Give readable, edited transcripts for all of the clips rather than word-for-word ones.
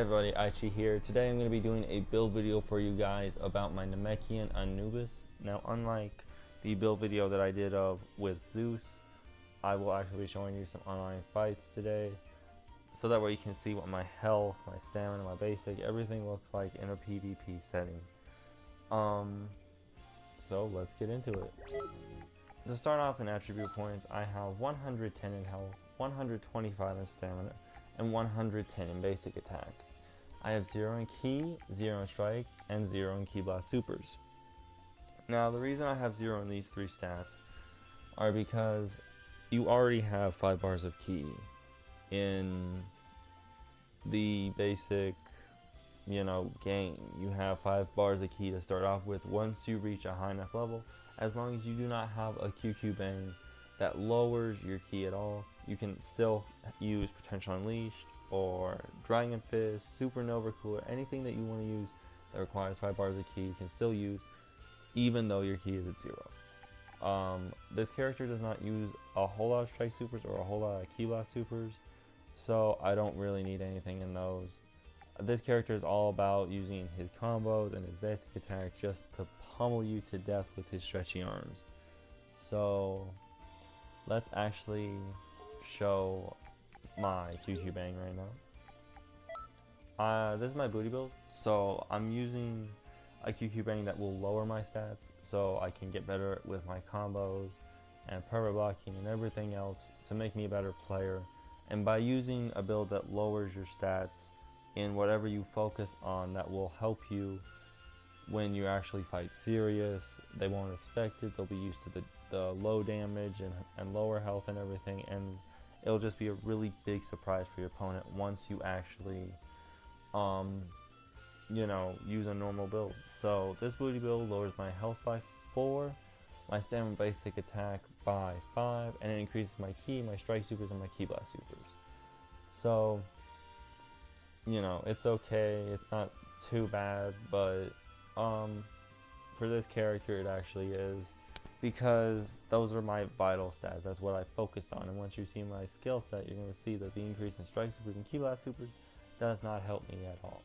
Everybody, Aichi here. Today I'm going to be doing a build video for you guys about my Namekian Anubis. Now, unlike the build video that I did with Zeus, I will actually be showing you some online fights today, so that way you can see what my health, my stamina, my basic, everything looks like in a PvP setting. So let's get into it. To start off in attribute points, I have 110 in health, 125 in stamina, and 110 in basic attack. I have 0 in ki, 0 in strike, and 0 in ki blast supers. Now the reason I have 0 in these three stats are because you already have 5 bars of ki in the basic, game. You have 5 bars of ki to start off with once you reach a high enough level. As long as you do not have a QQ bang that lowers your ki at all, you can still use Potential Unleashed or Dragon Fist, Supernova Cooler, anything that you want to use that requires 5 bars of ki you can still use, even though your ki is at 0. This character does not use a whole lot of strike supers or a whole lot of ki blast supers, so I don't really need anything in those. This character is all about using his combos and his basic attack just to pummel you to death with his stretchy arms. So let's actually show my QQ bang right now. This is my booty build, so I'm using a QQ bang that will lower my stats so I can get better with my combos and perma blocking and everything else to make me a better player. And by using a build that lowers your stats in whatever you focus on, that will help you when you actually fight serious. They won't expect it, they'll be used to the low damage and lower health and everything, and it'll just be a really big surprise for your opponent once you actually use a normal build. So this booty build lowers my health by 4, my stamina basic attack by 5, and it increases my ki, my strike supers, and my ki blast supers. So it's okay, it's not too bad, but for this character it actually is, because those are my vital stats. That's what I focus on, and once you see my skill set, you're going to see that the increase in strike supers and ki blast supers does not help me at all.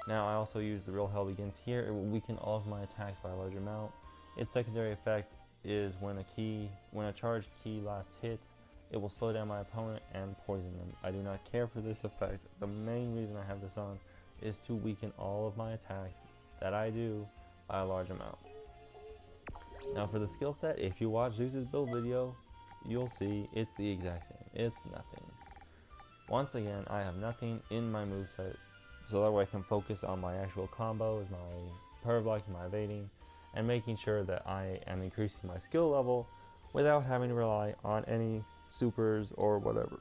Now I also use the Real Hell Begins here. It will weaken all of my attacks by a large amount. Its secondary effect is when a charged ki blast hits, it will slow down my opponent and poison them. I do not care for this effect. The main reason I have this on is to weaken all of my attacks that I do by a large amount. Now for the skill set, if you watch Zeus's build video, you'll see it's the exact same. It's nothing. Once again, I have nothing in my moveset, so that way I can focus on my actual combos, my perma blocking, my evading, and making sure that I am increasing my skill level without having to rely on any supers or whatever.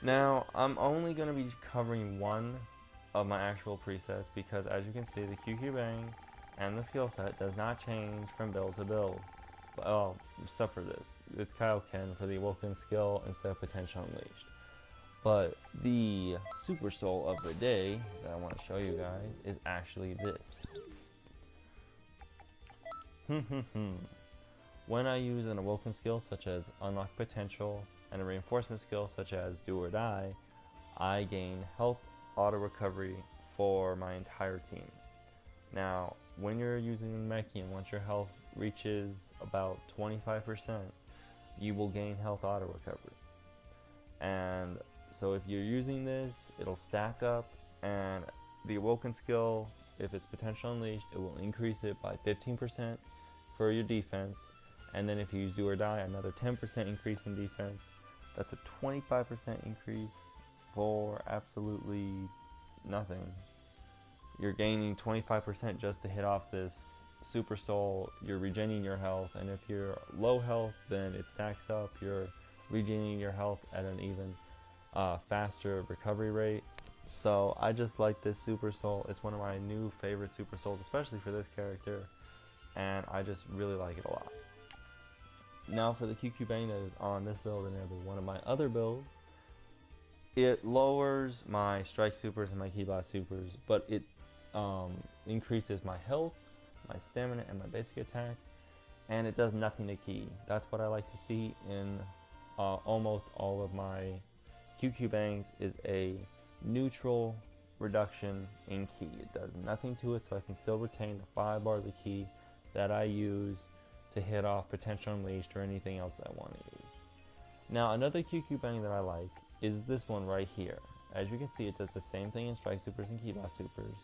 Now I'm only going to be covering one of my actual presets, because as you can see, the QQ bang and the skill set does not change from build to build. Well, except for this, it's Kaioken for the Awoken skill instead of Potential Unleashed. But the super soul of the day that I want to show you guys is actually this. When I use an Awoken skill such as Unlock Potential and a reinforcement skill such as Do or Die, I gain health auto recovery for my entire team. Now, when you're using Namekian, once your health reaches about 25%, you will gain health auto recovery. And so if you're using this, it'll stack up, and the Awoken skill, if it's Potential Unleashed, it will increase it by 15% for your defense. And then if you use Do or Die, another 10% increase in defense. That's a 25% increase for absolutely nothing. You're gaining 25% just to hit off this super soul. You're regenerating your health, and if you're low health, then it stacks up. You're regenerating your health at an even faster recovery rate. So I just like this super soul. It's one of my new favorite super souls, especially for this character, and I just really like it a lot. Now for the QQ bang that is on this build and every one of my other builds, it lowers my strike supers and my ki blast supers, but it increases my health, my stamina, and my basic attack, and it does nothing to ki. That's what I like to see in almost all of my QQ bangs, is a neutral reduction in ki. It does nothing to it, so I can still retain the 5 bars of ki that I use to hit off Potential Unleashed or anything else that I want to use. Now, another QQ Bang that I like is this one right here. As you can see, it does the same thing in Strike Supers and Ki Blast Supers.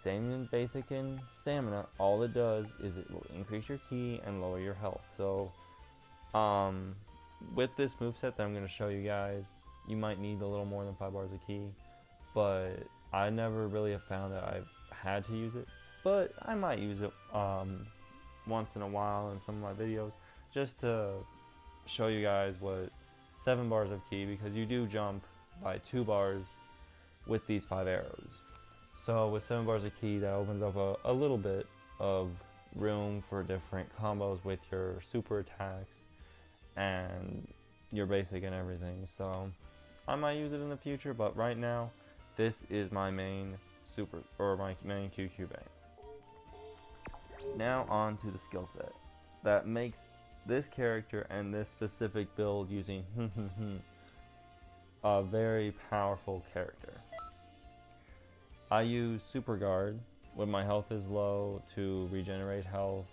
Same in Basic and Stamina. All it does is it will increase your ki and lower your health. So, with this moveset that I'm going to show you guys, you might need a little more than 5 bars of ki, but I never really have found that I've had to use it, but I might use it once in a while in some of my videos, just to show you guys what 7 bars of ki, because you do jump by 2 bars with these 5 arrows. So with 7 bars of ki, that opens up a little bit of room for different combos with your super attacks and your basic and everything. So I might use it in the future, but right now this is my main super, or my main QQ Bang. Now on to the skill set that makes this character and this specific build using a very powerful character. I use Super Guard when my health is low to regenerate health.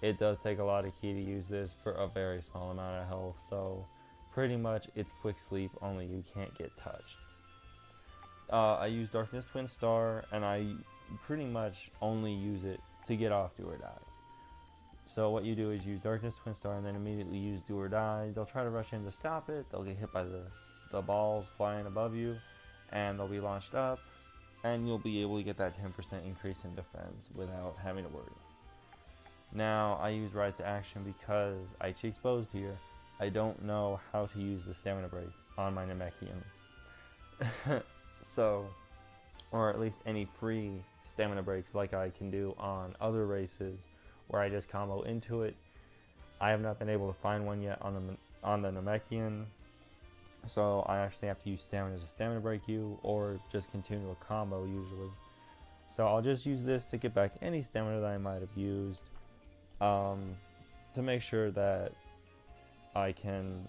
It does take a lot of ki to use this for a very small amount of health, so pretty much it's quick sleep, only you can't get touched. I use Darkness Twin Star, and I pretty much only use it to get off Do or Die. So what you do is use Darkness Twin Star and then immediately use Do or Die. They'll try to rush in to stop it, they'll get hit by the balls flying above you, and they'll be launched up, and you'll be able to get that 10% increase in defense without having to worry. Now I use Rise to Action because Aichi Exposed here. I don't know how to use the Stamina Break on my namekian. So, or at least any free stamina breaks like I can do on other races where I just combo into it. I have not been able to find one yet on the namekian, so I actually have to use stamina to stamina break you, or just continue a combo usually. So I'll just use this to get back any stamina that I might have used, to make sure that I can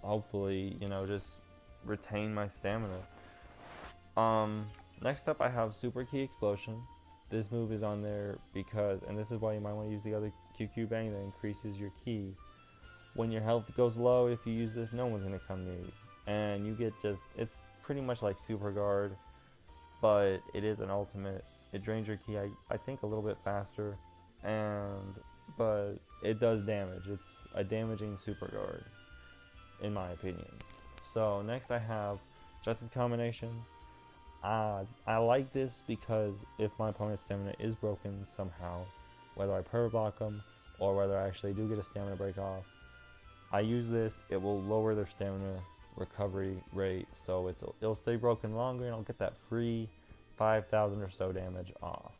hopefully, just retain my stamina. Next up I have Super Ki Explosion. This move is on there because, and this is why you might want to use the other QQ Bang that increases your ki. When your health goes low, if you use this, no one's going to come near you. And you get it's pretty much like Super Guard, but it is an ultimate. It drains your ki, I think, a little bit faster, but it does damage. It's a damaging Super Guard, in my opinion. So next I have Justice Combination. I like this because if my opponent's stamina is broken somehow, whether I perma block them or whether I actually do get a stamina break off, I use this, it will lower their stamina recovery rate, so it'll stay broken longer and I'll get that free 5,000 or so damage off.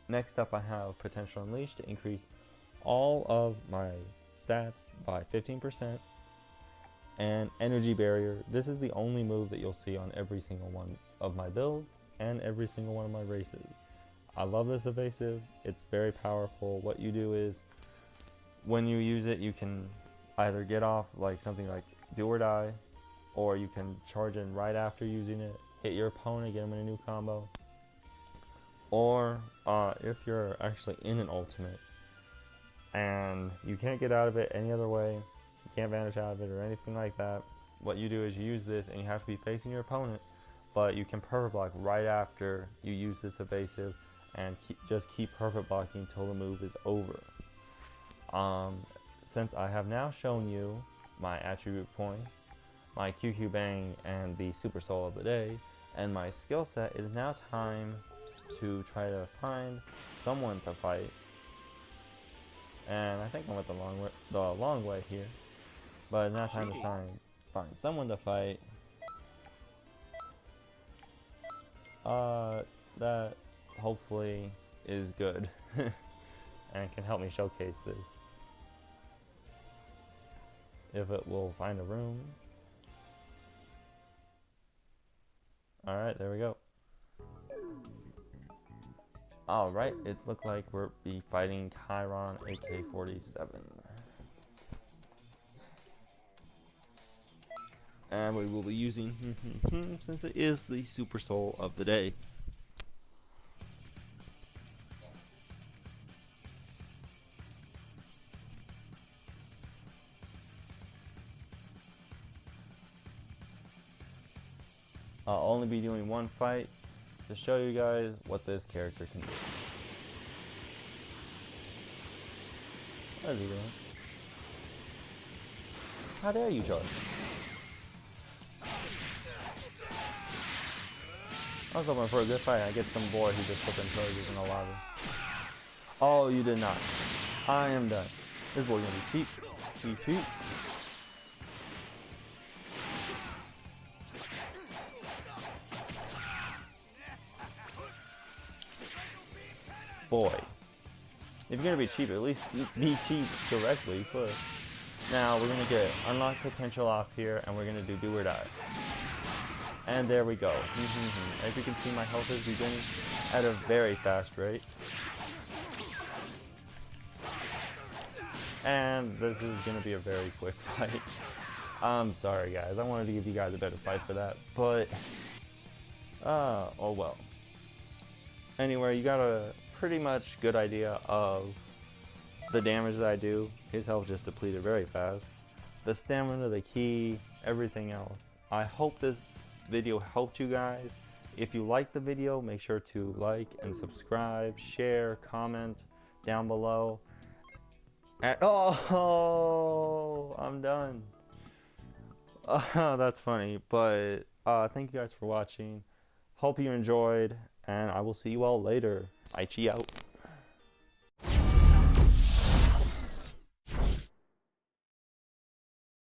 Next up I have Potential Unleashed to increase all of my stats by 15%. And Energy Barrier. This is the only move that you'll see on every single one of my builds and every single one of my races. I love this evasive. It's very powerful. What you do is, when you use it, you can either get off like something like Do or Die, or you can charge in right after using it, hit your opponent, get them in a new combo, or if you're actually in an ultimate and you can't get out of it any other way, you can't vanish out of it or anything like that, what you do is you use this and you have to be facing your opponent, but you can perfect block right after you use this evasive and just keep perfect blocking until the move is over. Since I have now shown you my attribute points, my QQ Bang and the Super Soul of the Day, and my skill set, it is now time to try to find someone to fight. And I think I went the long way here. But now time to find someone to fight. That hopefully is good and can help me showcase this. If it will find a room. Alright, there we go. Alright, it looks like we'll be fighting Chiron AK-47. And we will be using since it is the super soul of the day. I'll only be doing one fight to show you guys what this character can do. What is he doing? How dare you charge? I was hoping for a good fight. I get some boy who just flipping charges in the lobby. Oh, you did not. I am done. This boy's gonna be cheap. Be cheap. Boy. If you're gonna be cheap, at least be cheap directly first. Now we're gonna get unlock potential off here, and we're gonna do or die. And there we go. As you can see, my health is regenerating at a very fast rate. And this is gonna be a very quick fight. I'm sorry guys, I wanted to give you guys a better fight for that, but oh well. Anyway, you got a pretty much good idea of the damage that I do. His health just depleted very fast. The stamina, the key, everything else. I hope this video helped you guys. If you liked the video, make sure to like and subscribe, share, comment down below. And oh, I'm done. That's funny, but thank you guys for watching. Hope you enjoyed, and I will see you all later. Aichi out.